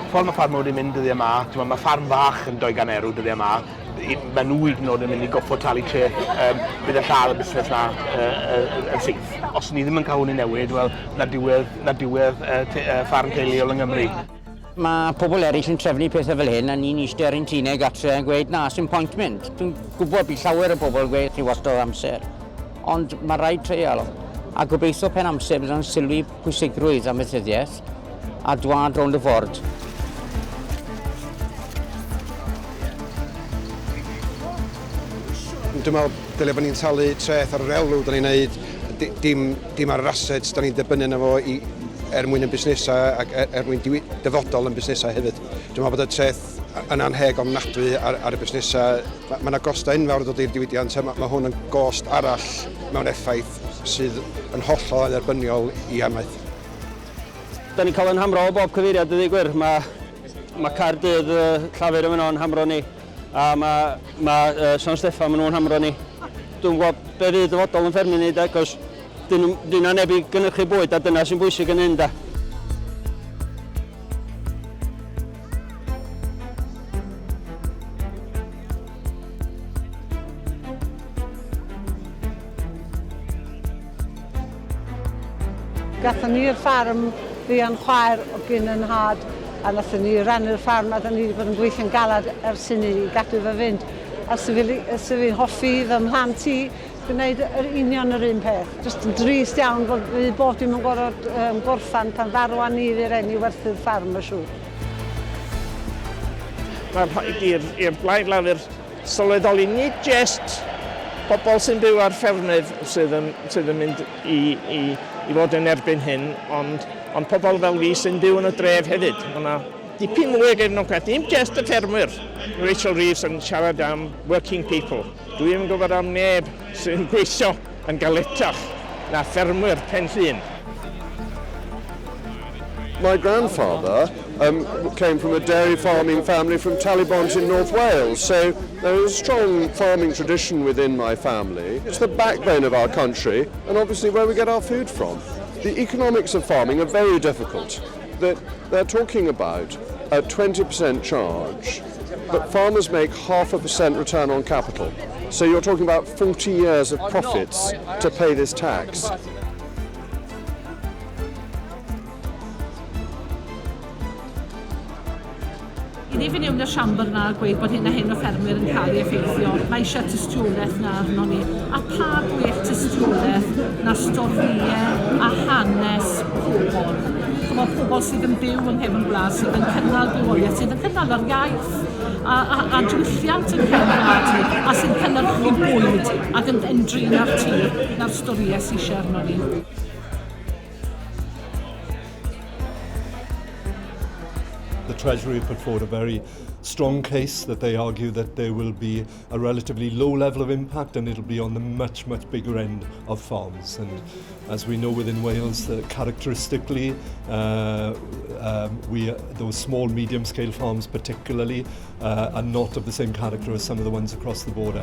Ffordd mae ffarmwr wedi mynd dyddiau yma, mae ffarm fach yn 200 eurw dyddiau yma. Mae nhw hyd yn oed yn mynd i goffo talu treth, bydd yn lladd y busnes yna yn syth. Os ni ddim yn cael hwn i newid, wel, na diwedd ffarm teuluol yng Nghymru. Mae pobl eraill yn trefnu pethau fel hyn, a ni'n eistedd ar ein tînau gatre yn gweud, na, sy'n pwynt mynd. Dwi'n gwybod bydd llawer o bobl yn gweud chi wastad amser, ond mae rhaid treial. A gobeithio pen amser bydd yn sylwi pwysigrwydd am ethyddiaeth a dwad rownd y ford. Dwi'n meddwl dylai bod ni'n talu treth ar yr elw da ni'n neud, dim ar yr assets da ni'n dibynnu yna fo mwyn y busnesau ac mwyn dyfodol yn busnesau hefyd. Dwi'n meddwl bod y treth yn anheg ofnadwy ar y busnesau. Mae yna gostau enfawr dod i'r diwydiant, mae hwn yn gost arall mewn effaith sydd yn hollol erbyniol i amaeth. Da ni'n cael yn hamro o bob cyfeiriad ydy gwir. Mae Caerdydd Llafur yn mynd o'n hamro ni. A mae San Steffan maen nhw'n hamro ni. Dwi'n gwybod be fydd dyfodol yn ffermydd ni, achos dyn nhw'n nebu gynnychu bwyd, a dyna sy'n bwysig yn hyn. Gathon ni'r ffarm fuan chwaer o gyn yn had, a nathon ni rannu'r ffarm a da ni wedi bod yn gweithio'n galad ers hynny i gadw fe fynd. A sy'n fi'n hoffi fy mhlant i gwneud yr union yr un peth. Jyst yn drist iawn bod dim yn gorfod gorffan pan farwan ni fy'r enni werthu'r ffarm y siŵr. Mae'n rhaid i'r Blaid Lafur sylweddoli nid jyst pobl sy'n byw ar ffermydd sydd yn mynd i fod yn erbyn hyn, ond pobl fel fi sy'n byw yn y dref hefyd. Mae dipyn mwy o gefnogaeth, dim jyst y ffermwyr. Rachel Reeves yn siarad am working people. Dwi ddim yn gwybod am neb sy'n gweithio yn galetach na ffermwyr Penllyn. My grandfather came from a dairy farming family from Talibons in North Wales, so there is a strong farming tradition within my family. It's the backbone of our country and obviously where we get our food from. The economics of farming are very difficult. They're talking about a 20% charge, but farmers make 0.5% return on capital. So you're talking about 40 years of profits to pay this tax. I ni fynd yw'n y siambr na a gweud bod hyn a hyn o ffermwyr yn cael ei effeithio, mae eisiau tystiolaeth na arno ni. A pa gwell tystiolaeth na storiau a hanes pobl. Mae pobl sydd yn byw yng nghefn gwlad, sydd yn cynnal bywoliaeth, sydd yn cynnal yr iaith a diwylliant yn nghefn gwlad, a sy'n cynnyrchu bwyd ac yn drin ar tir na'r storiau sy'n eisiau arno ni. The Treasury put forward a very strong case that they argue that there will be a relatively low level of impact and it'll be on the much bigger end of farms. And as we know within Wales, characteristically, those small, medium-scale farms particularly are not of the same character as some of the ones across the border.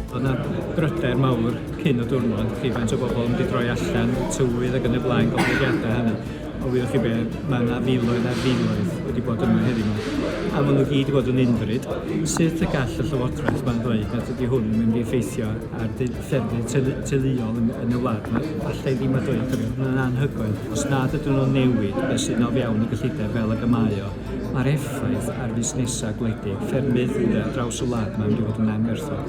Oedd yna bryder mawr cyn y diwrnod, chi faint o bobl yn wedi droi allan tywydd ac yn y blaen gofodiadau hynny. O wyddwch chi be, mae yna filoedd a filoedd wedi bod yma heddiw yma. A maen nhw gyd wedi bod yn unfryd. Sut y gall y llywodraeth ma'n dweud nad ydy hwn yn mynd i effeithio ar ffefrydd teuluol yn y wlad. Allai ddim a dweud gyda, mae'n anhygoel. Os nad ydyn nhw'n newid beth sy'n o fewn y gyllideb fel y mae o, mae'r effaith ar fusnesau gwledig, ffermydd draws y wlad mae'n mynd i fod yn angerthol.